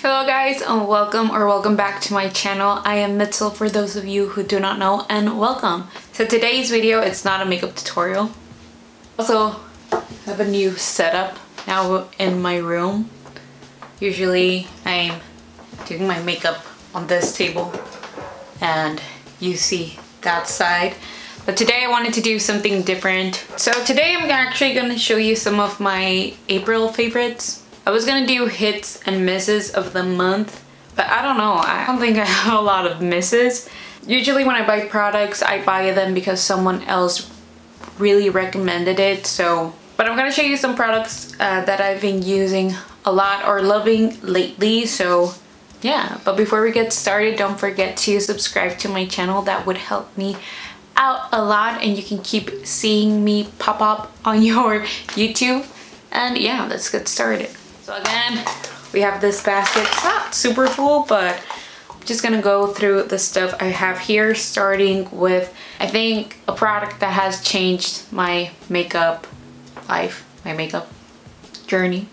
Hello guys, and welcome back to my channel. I am Mitzel for those of you who do not know, and welcome. So today's video, it's not a makeup tutorial. Also, I have a new setup now in my room. Usually I'm doing my makeup on this table and you see that side. But today I wanted to do something different. So today I'm actually going to show you some of my April favorites. I was gonna do hits and misses of the month, but I don't know. I don't think I have a lot of misses. Usually when I buy products, I buy them because someone else really recommended it. But I'm gonna show you some products that I've been using a lot or loving lately. So yeah, but before we get started, don't forget to subscribe to my channel. That would help me out a lot, and you can keep seeing me pop up on your YouTube. And yeah, let's get started. So again, we have this basket. It's not super full, but I'm just gonna go through the stuff I have here, starting with, I think, a product that has changed my makeup life, my makeup journey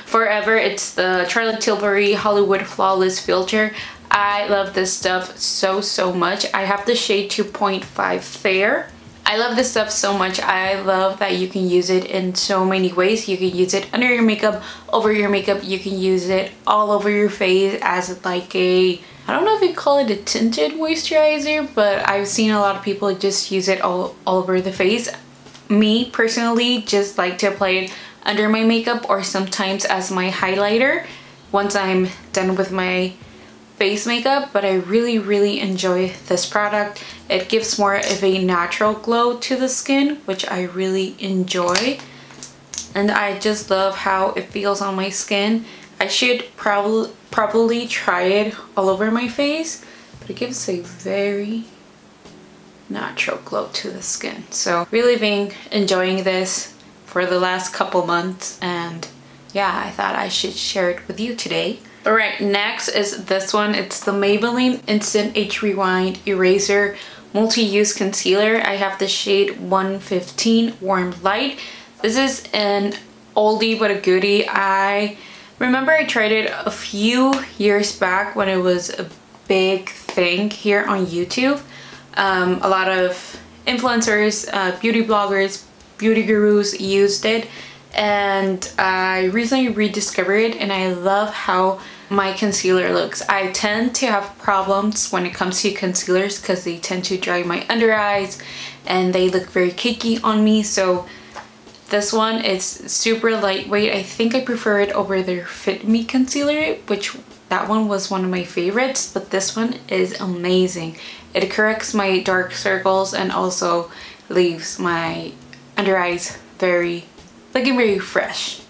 forever. It's the Charlotte Tilbury Hollywood Flawless Filter. I love this stuff so much. I have the shade 2.5 Fair. I love this stuff so much. I love that you can use it in so many ways. You can use it under your makeup, over your makeup. You can use it all over your face as like a, I don't know if you call it a tinted moisturizer, but I've seen a lot of people just use it all over the face. Me personally just like to apply it under my makeup or sometimes as my highlighter once I'm done with my face makeup. But I really enjoy this product. It gives more of a natural glow to the skin, which I really enjoy, and I just love how it feels on my skin. I should probably try it all over my face, but it gives a very natural glow to the skin. So really been enjoying this for the last couple months, and yeah, I thought I should share it with you today. Alright, next is this one. It's the Maybelline Instant Age Rewind Eraser Multi-Use Concealer. I have the shade 115 Warm Light. This is an oldie but a goodie. I remember I tried it a few years back when it was a big thing here on YouTube. A lot of influencers, beauty bloggers, beauty gurus used it, and I recently rediscovered it, and I love how my concealer looks. I tend to have problems when it comes to concealers because they tend to dry my under eyes and they look very cakey on me. So this one is super lightweight. I think I prefer it over their Fit Me concealer, which that one was one of my favorites, but this one is amazing. It corrects my dark circles and also leaves my under eyes looking very fresh.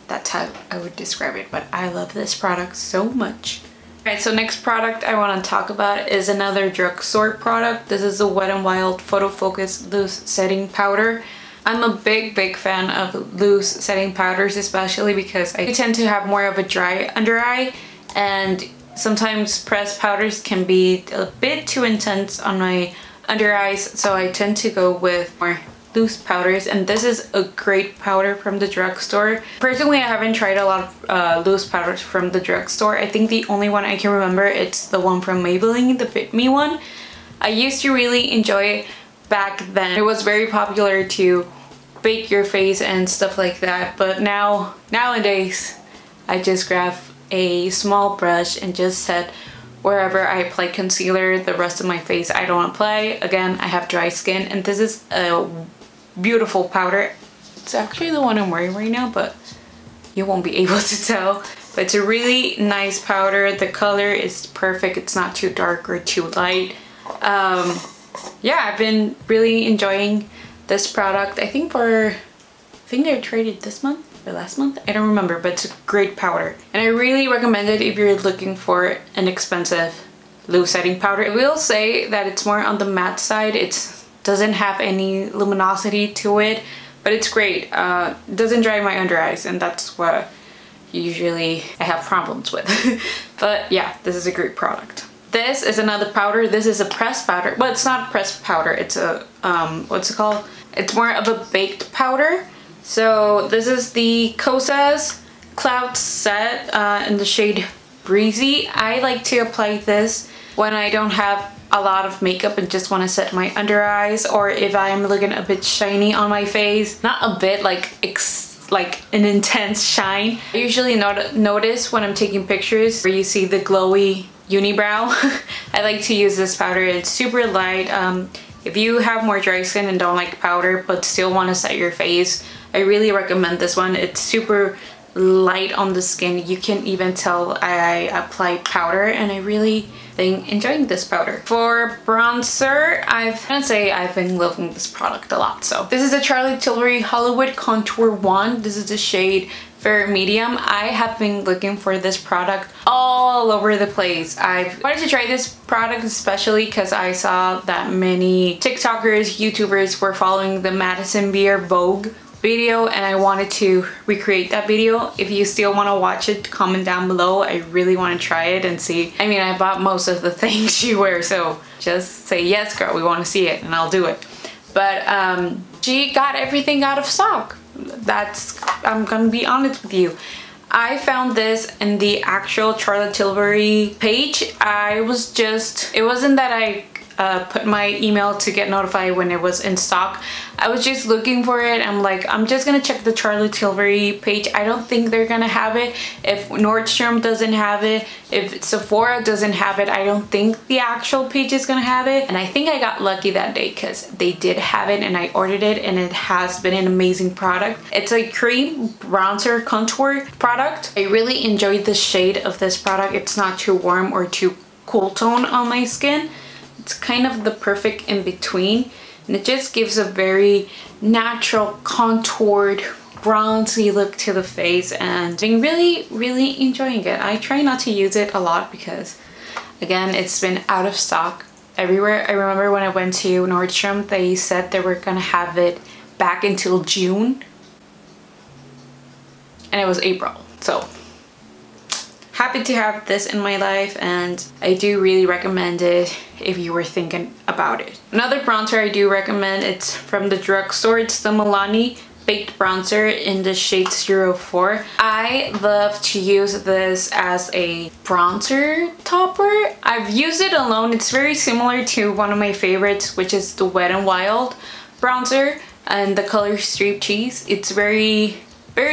That's how I would describe it, but I love this product so much. Alright, so next product I want to talk about is another drugstore product. This is the Wet n Wild Photo Focus Loose Setting Powder. I'm a big fan of loose setting powders, especially because I tend to have more of a dry under eye, and sometimes pressed powders can be a bit too intense on my under eyes, so I tend to go with more loose powders, and this is a great powder from the drugstore. Personally, I haven't tried a lot of loose powders from the drugstore. I think the only one I can remember, it's the one from Maybelline, the Fit Me one. I used to really enjoy it back then. It was very popular to bake your face and stuff like that, but nowadays I just grab a small brush and just set wherever I apply concealer. The rest of my face I don't apply. Again, I have dry skin, and this is a beautiful powder. It's actually the one I'm wearing right now, but you won't be able to tell. But it's a really nice powder. The color is perfect. It's not too dark or too light. Yeah, I've been really enjoying this product. I think I tried it this month or last month, I don't remember, but it's a great powder, and I really recommend it if you're looking for an expensive loose setting powder. I will say that it's more on the matte side. It doesn't have any luminosity to it, but it's great. It doesn't dry my under eyes, and that's what usually I have problems with. But yeah, this is a great product. This is another powder. This is a pressed powder, but it's not pressed powder. It's a what's it called? It's more of a baked powder. So this is the KOSAS Cloud Set in the shade Breezy. I like to apply this when I don't have a lot of makeup and just want to set my under eyes, or if I'm looking a bit shiny on my face. Not a bit, like an intense shine. I usually notice when I'm taking pictures where you see the glowy unibrow. I like to use this powder. It's super light. If you have more dry skin and don't like powder but still want to set your face, I really recommend this one. It's super light on the skin. You can even tell I applied powder, and I really enjoying this powder. For bronzer, I've been loving this product a lot. So this is the Charlotte Tilbury Hollywood Contour Wand. This is the shade Fair Medium. I have been looking for this product all over the place. I wanted to try this product especially because I saw that many TikTokers, YouTubers were following the Madison Beer Vogue video, and I wanted to recreate that video. If you still want to watch it, comment down below. I really want to try it and see. I mean, I bought most of the things she wears, so just say yes girl, we want to see it, and I'll do it. But she got everything out of stock. I'm gonna be honest with you. I found this in the actual Charlotte Tilbury page. It wasn't that I put my email to get notified when it was in stock. I was just looking for it. I'm like, I'm just gonna check the Charlotte Tilbury page. I don't think they're gonna have it. If Nordstrom doesn't have it, if Sephora doesn't have it, I don't think the actual page is gonna have it. And I think I got lucky that day because they did have it, and I ordered it, and it has been an amazing product. It's a cream bronzer contour product. I really enjoyed the shade of this product. It's not too warm or too cool tone on my skin. It's kind of the perfect in between, and it just gives a very natural contoured bronzy look to the face, and I've been really enjoying it. I try not to use it a lot because again, it's been out of stock everywhere. I remember when I went to Nordstrom, they said they were gonna have it back until June, and it was April. So happy to have this in my life, and I do really recommend it if you were thinking about it. Another bronzer I do recommend, it's from the drugstore. It's the Milani Baked Bronzer in the shade 04. I love to use this as a bronzer topper. I've used it alone. It's very similar to one of my favorites, which is the Wet n Wild bronzer and the color Straight Cheese. It's very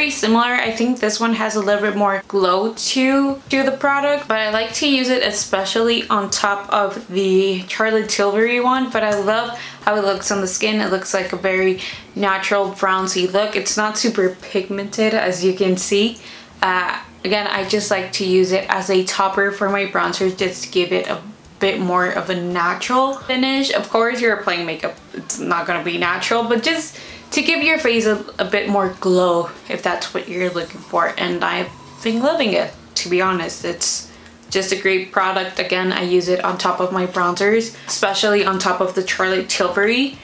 similar. I think this one has a little bit more glow to the product, but I like to use it especially on top of the Charlotte Tilbury one. But I love how it looks on the skin. It looks like a very natural bronzy look. It's not super pigmented, as you can see. Again, I just like to use it as a topper for my bronzers, just to give it a bit more of a natural finish. Of course, you're applying makeup, it's not gonna be natural, but just to give your face a bit more glow if that's what you're looking for. And I've been loving it, to be honest. It's just a great product. Again, I use it on top of my bronzers, especially on top of the Charlotte Tilbury,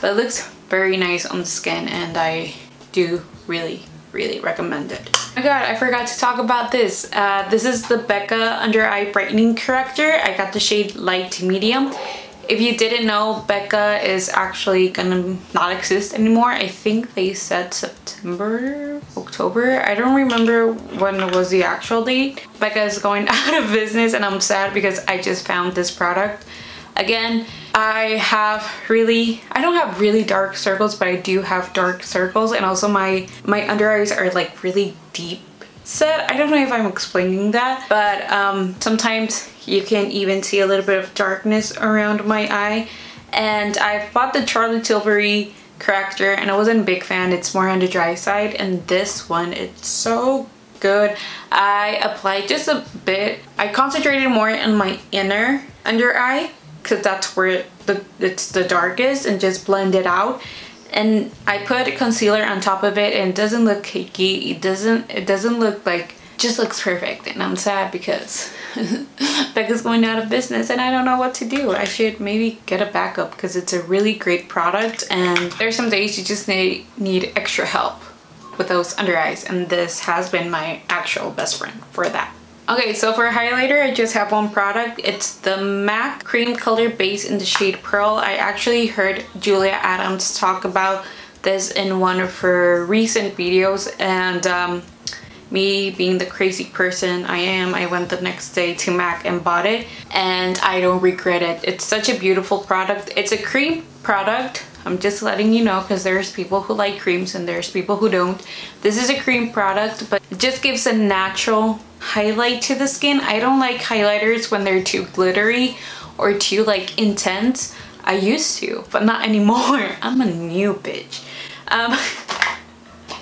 but it looks very nice on the skin, and I do really recommend it. Oh my god, I forgot to talk about this. This is the Becca Under Eye Brightening Corrector. I got the shade Light to Medium. If you didn't know, Becca is actually gonna not exist anymore. I think they said September, October. I don't remember when was the actual date. Becca is going out of business, and I'm sad because I just found this product. Again, I don't have really dark circles, but I do have dark circles, and also my under eyes are like really deep set. I don't know if I'm explaining that, but sometimes you can even see a little bit of darkness around my eye. And I've bought the Charlotte Tilbury corrector, and I wasn't a big fan. It's more on the dry side, and this one, it's so good. I applied just a bit. I concentrated more on my inner under eye because that's where it's the darkest, and just blend it out. And I put concealer on top of it, and it doesn't look cakey. It doesn't look like, just looks perfect. And I'm sad because Becca's going out of business, and I don't know what to do. I should maybe get a backup because it's a really great product, and there's some days you just need extra help with those under eyes, and this has been my actual best friend for that. Okay, so for a highlighter, I just have one product. It's the MAC Cream Color Base in the shade Pearl. I actually heard Julia Adams talk about this in one of her recent videos, and me being the crazy person I am, I went the next day to MAC and bought it, and I don't regret it. It's such a beautiful product. It's a cream product. I'm just letting you know, because there's people who like creams and there's people who don't. This is a cream product, but it just gives a natural highlight to the skin. I don't like highlighters when they're too glittery or too like intense. I used to, but not anymore. I'm a new bitch.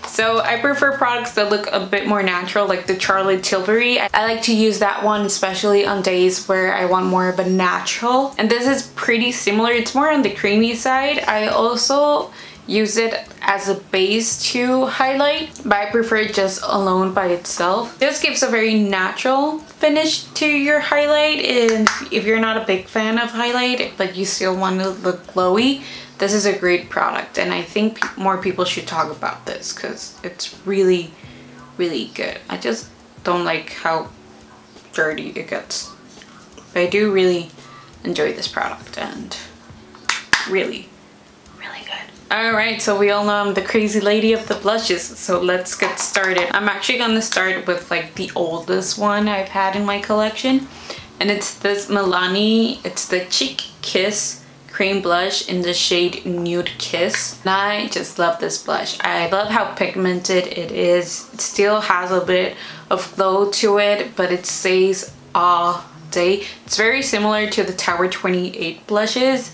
So I prefer products that look a bit more natural, like the Charlotte Tilbury. I like to use that one, especially on days where I want more of a natural. And this is pretty similar. It's more on the creamy side. I also use it as a base to highlight, but I prefer it just alone by itself. This gives a very natural finish to your highlight, and if you're not a big fan of highlight but you still want to look glowy, this is a great product, and I think more people should talk about this because it's really, really good. I just don't like how dirty it gets, but I do really enjoy this product, and really, really good. Alright, so we all know I'm the crazy lady of the blushes, so let's get started. I'm actually gonna start with like the oldest one I've had in my collection, and it's this Milani. It's the Cheek Kiss cream blush in the shade Nude Kiss. And I just love this blush. I love how pigmented it is. It still has a bit of glow to it, but it stays all day. It's very similar to the Tower 28 blushes,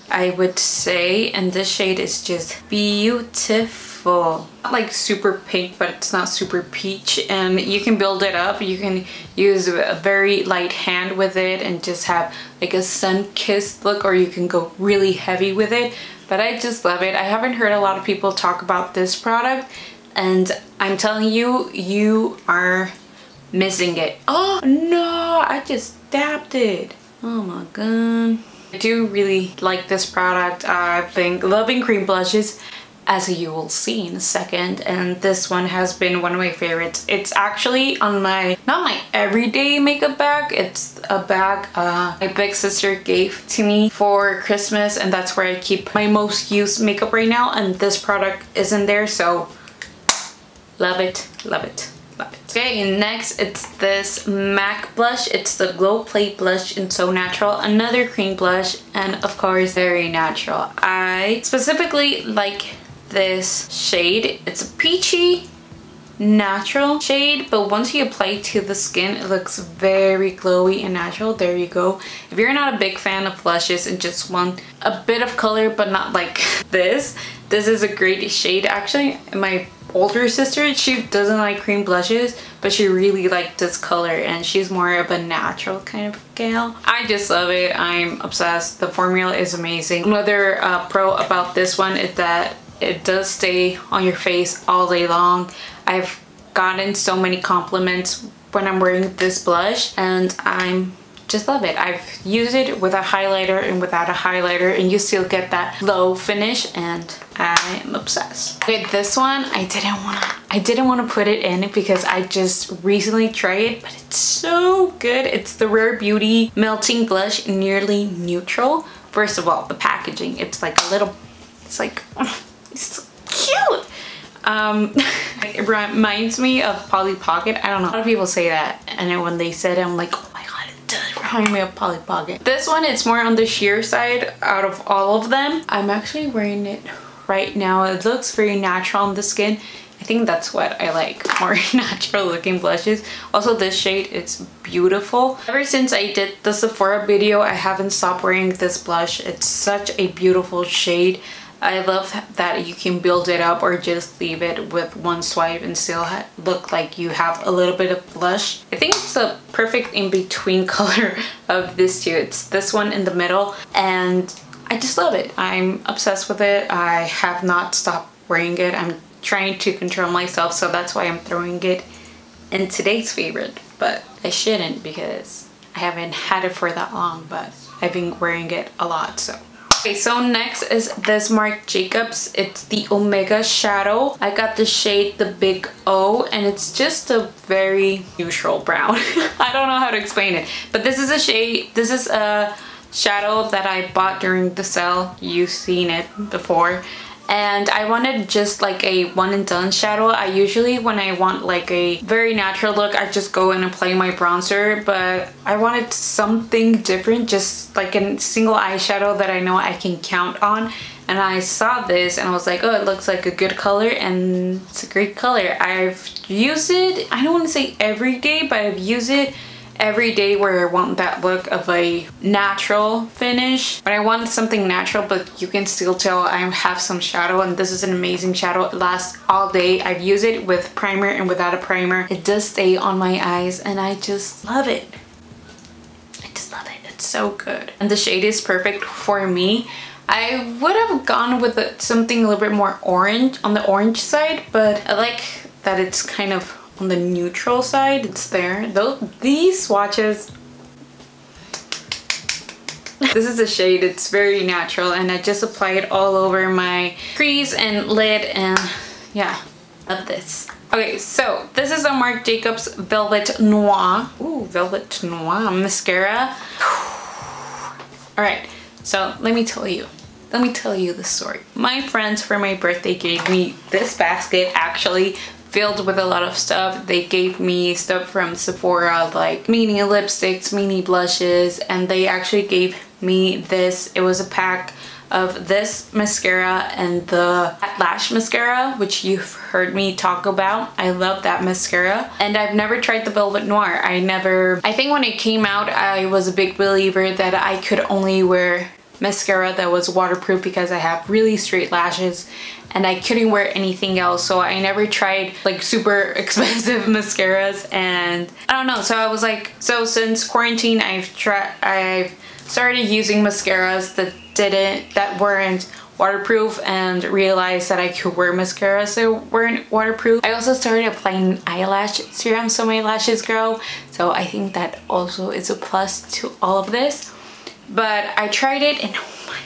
I would say, and this shade is just beautiful. Not like super pink, but it's not super peach, and you can build it up. You can use a very light hand with it and just have like a sun-kissed look, or you can go really heavy with it, but I just love it. I haven't heard a lot of people talk about this product, and I'm telling you, you are missing it. Oh no, I just dabbed it. Oh my god. I do really like this product. I've been loving cream blushes, as you will see in a second, and this one has been one of my favorites. It's actually on my, not my everyday makeup bag, it's a bag my big sister gave to me for Christmas, and that's where I keep my most used makeup right now, and this product is in there, so love it, love it. Okay, next it's this MAC blush. It's the Glow Play blush in So Natural, another cream blush, and of course very natural. I specifically like this shade. It's a peachy natural shade, but once you apply it to the skin, it looks very glowy and natural. There you go. If you're not a big fan of blushes and just want a bit of color but not like this is a great shade. Actually, my older sister, she doesn't like cream blushes, but she really liked this color, and she's more of a natural kind of gal. I just love it. I'm obsessed. The formula is amazing. Another pro about this one is that it does stay on your face all day long. I've gotten so many compliments when I'm wearing this blush, and I'm just love it. I've used it with a highlighter and without a highlighter, and you still get that glow finish, and I am obsessed. Okay, this one I didn't want to put it in because I just recently tried it, but it's so good. It's the Rare Beauty Melting Blush Nearly Neutral. First of all, the packaging, it's like a little, it's like, it's so cute. It reminds me of Polly Pocket. I don't know, a lot of people say that, and then when they said it, I'm like, oh my god, it does remind me of Polly Pocket. This one, it's more on the sheer side out of all of them. I'm actually wearing it right now. It looks very natural on the skin. I think that's what I like, more natural looking blushes. Also, this shade is beautiful. Ever since I did the Sephora video, I haven't stopped wearing this blush. It's such a beautiful shade. I love that you can build it up or just leave it with one swipe and still look like you have a little bit of blush. I think it's a perfect in-between color of this two. It's this one in the middle, and I just love it. I'm obsessed with it. I have not stopped wearing it. I'm trying to control myself, so that's why I'm throwing it in today's favorite, but I shouldn't because I haven't had it for that long, but I've been wearing it a lot, so. Okay, so next is this Marc Jacobs. It's the Omega Shadow. I got the shade the Big O, and it's just a very neutral brown. I don't know how to explain it, but this is a shade, this is a shadow that I bought during the sale. You've seen it before, and I wanted just like a one and done shadow. I usually, when I want like a very natural look, I just go and apply my bronzer, but I wanted something different, just like a single eyeshadow that I know I can count on. And I saw this and I was like, oh, it looks like a good color, and it's a great color. I've used it, I don't want to say every day, but I've used it every day where I want that look of a natural finish. But I want something natural, but you can still tell I have some shadow, and this is an amazing shadow. It lasts all day. I've used it with primer and without a primer. It does stay on my eyes and I just love it. I just love it. It's so good. And the shade is perfect for me. I would have gone with something a little bit more orange, on the orange side, but I like that it's kind of on the neutral side. It's there. These swatches, this is a shade, it's very natural, and I just apply it all over my crease and lid, and yeah, love this. Okay, so this is a Marc Jacobs Velvet Noir. Ooh, Velvet Noir mascara. Alright, so let me tell you the story. My friends for my birthday gave me this basket, actually filled with a lot of stuff. They gave me stuff from Sephora, like mini lipsticks, mini blushes, and they actually gave me this. It was a pack of this mascara and the Lash mascara, which you've heard me talk about. I love that mascara, and I've never tried the Velvet Noir. I think when it came out, I was a big believer that I could only wear mascara that was waterproof because I have really straight lashes and I couldn't wear anything else, so I never tried like super expensive mascaras. And I don't know, so I was like, so since quarantine I've started using mascaras that weren't waterproof, and realized that I could wear mascaras that weren't waterproof. I also started applying eyelash serum so my lashes grow, so I think that also is a plus to all of this. But I tried it and oh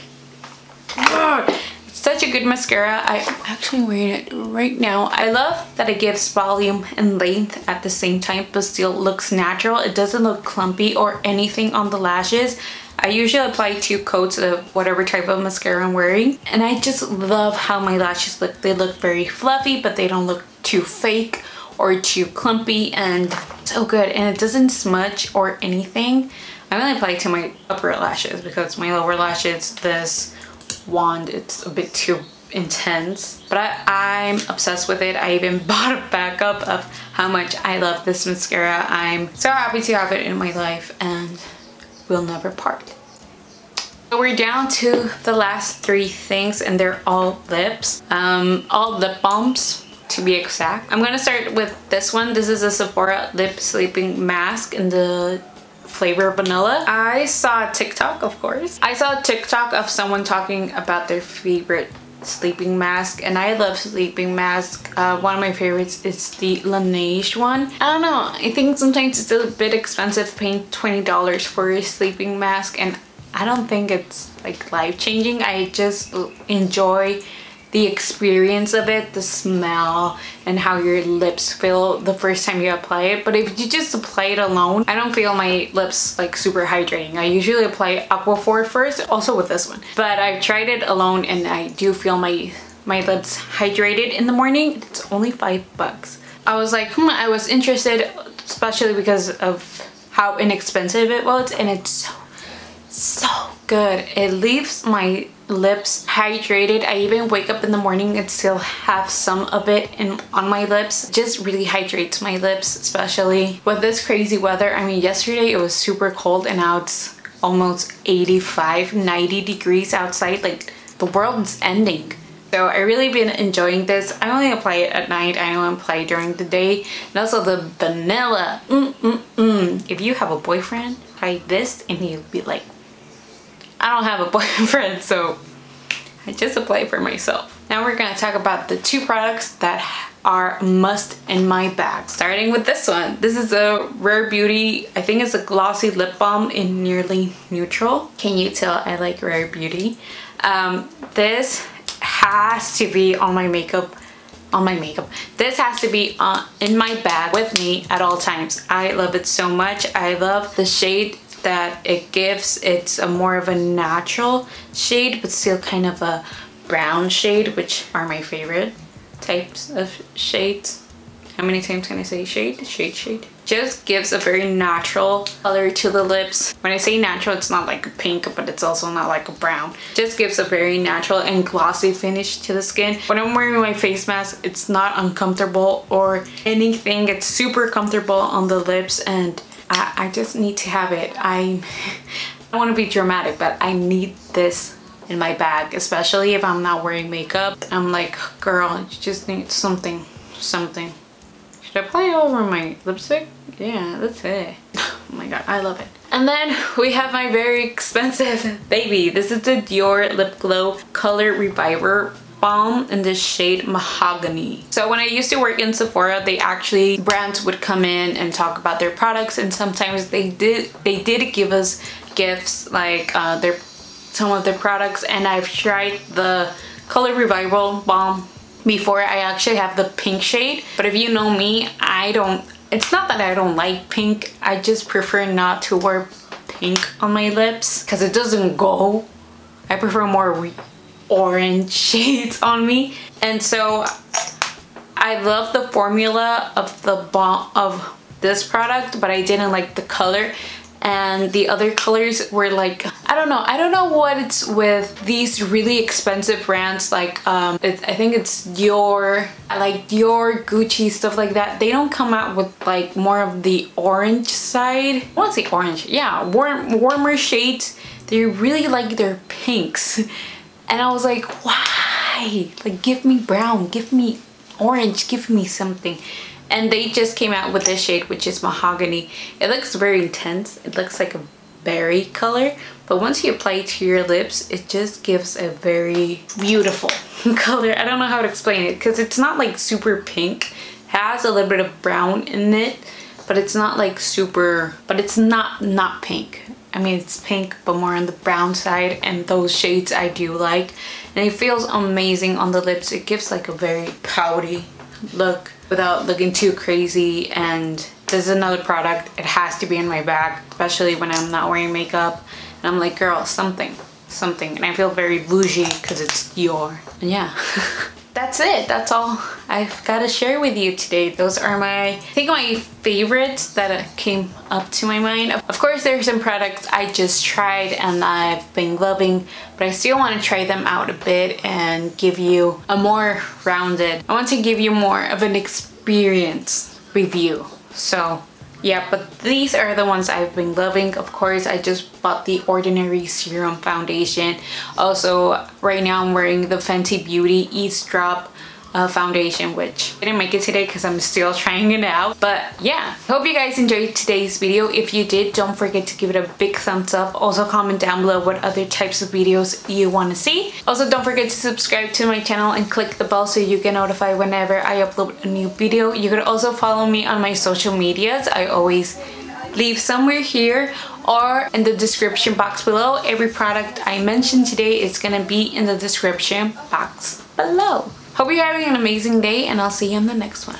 my god, it's such a good mascara. I'm actually wearing it right now. I love that it gives volume and length at the same time but still looks natural. It doesn't look clumpy or anything on the lashes. I usually apply 2 coats of whatever type of mascara I'm wearing, and I just love how my lashes look. They look very fluffy, but they don't look too fake or too clumpy, and so good. And it doesn't smudge or anything. I only apply it to my upper lashes because my lower lashes, this wand, it's a bit too intense. But I'm obsessed with it. I even bought a backup of how much I love this mascara. I'm so happy to have it in my life and we'll never part. So we're down to the last 3 things, and they're all lips. All lip balms to be exact. I'm gonna start with this one. This is a Sephora lip sleeping mask in the flavor vanilla. I saw a TikTok, of course. I saw a TikTok of someone talking about their favorite sleeping mask, and I love sleeping mask. One of my favorites is the Laneige one. I don't know, I think sometimes it's a bit expensive paying $20 for a sleeping mask, and I don't think it's like life-changing. I just enjoy the experience of it, the smell, and how your lips feel the first time you apply it. But if you just apply it alone, I don't feel my lips like super hydrating. I usually apply Aquaphor first, also with this one. But I've tried it alone and I do feel my lips hydrated in the morning. It's only $5. I was like, I was interested, especially because of how inexpensive it was, and it's so good. It leaves my lips hydrated. I even wake up in the morning and still have some of it on my lips. It just really hydrates my lips, especially with this crazy weather. I mean, yesterday it was super cold and now it's almost 85, 90 degrees outside. Like, the world is ending. So I really been enjoying this. I only apply it at night. I don't apply it during the day. And also the vanilla. If you have a boyfriend, try this and he'll be like, I don't have a boyfriend, so I just apply it for myself. Now we're gonna talk about the 2 products that are must in my bag. Starting with this one. This is a Rare Beauty, I think it's a glossy lip balm in Nearly Neutral. Can you tell I like Rare Beauty? This has to be on my makeup. This has to be in my bag with me at all times. I love it so much. I love the shade that it gives. It's a more of a natural shade, but still kind of a brown shade, which are my favorite types of shades. How many times can I say shade? Shade. Just gives a very natural color to the lips. When I say natural, it's not like a pink, but it's also not like a brown. Just gives a very natural and glossy finish to the skin. When I'm wearing my face mask, it's not uncomfortable or anything. It's super comfortable on the lips, and I just need to have it. I don't want to be dramatic, but I need this in my bag, especially if I'm not wearing makeup. I'm like, girl, you just need something. Should I apply it over my lipstick? Yeah, that's it. Oh my god, I love it. And then we have my very expensive baby. This is the Dior Lip Glow Color Reviver Balm in this shade Mahogany. So when I used to work in Sephora, brands would come in and talk about their products, and sometimes they did give us gifts like some of their products, and I've tried the Color Revival Balm before. I actually have the pink shade, but if you know me, it's not that I don't like pink, I just prefer not to wear pink on my lips because it doesn't go. I prefer more orange shades on me, and so I love the formula of the balm of this product, but I didn't like the color. And the other colors were like, I don't know what it's with these really expensive brands, like I think it's Dior, like Dior, Gucci, stuff like that. They don't come out with like more of the orange side. I want to say orange, yeah, warmer shades. They really like their pinks, and I was like, why? Like, give me brown, give me orange, give me something. And they just came out with this shade, which is Mahogany. It looks very intense. It looks like a berry color, but once you apply it to your lips, it just gives a very beautiful color. I don't know how to explain it because it's not like super pink. It has a little bit of brown in it, but it's not like super, but it's not pink. I mean, it's pink, but more on the brown side, and those shades I do like. And it feels amazing on the lips. It gives like a very pouty look without looking too crazy. And this is another product, it has to be in my bag, especially when I'm not wearing makeup and I'm like, girl, something, and I feel very bougie because it's Dior. And yeah. That's it. That's all I've got to share with you today. Those are my favorites that came up to my mind. Of course, there's some products I just tried and I've been loving, but I still want to try them out a bit and give you a more rounded, I want to give you more of an experience review. So yeah, but these are the ones I've been loving. Of course, I just bought the Ordinary Serum Foundation. Also, right now I'm wearing the Fenty Beauty Eavesdrop foundation, which I didn't make it today because I'm still trying it out. But yeah, hope you guys enjoyed today's video. If you did, don't forget to give it a big thumbs up. Also, comment down below what other types of videos you want to see. Also, don't forget to subscribe to my channel and click the bell so you get notified whenever I upload a new video. You could also follow me on my social medias. I always leave somewhere here or in the description box below. Every product I mentioned today is gonna be in the description box below. Hope you're having an amazing day, and I'll see you in the next one.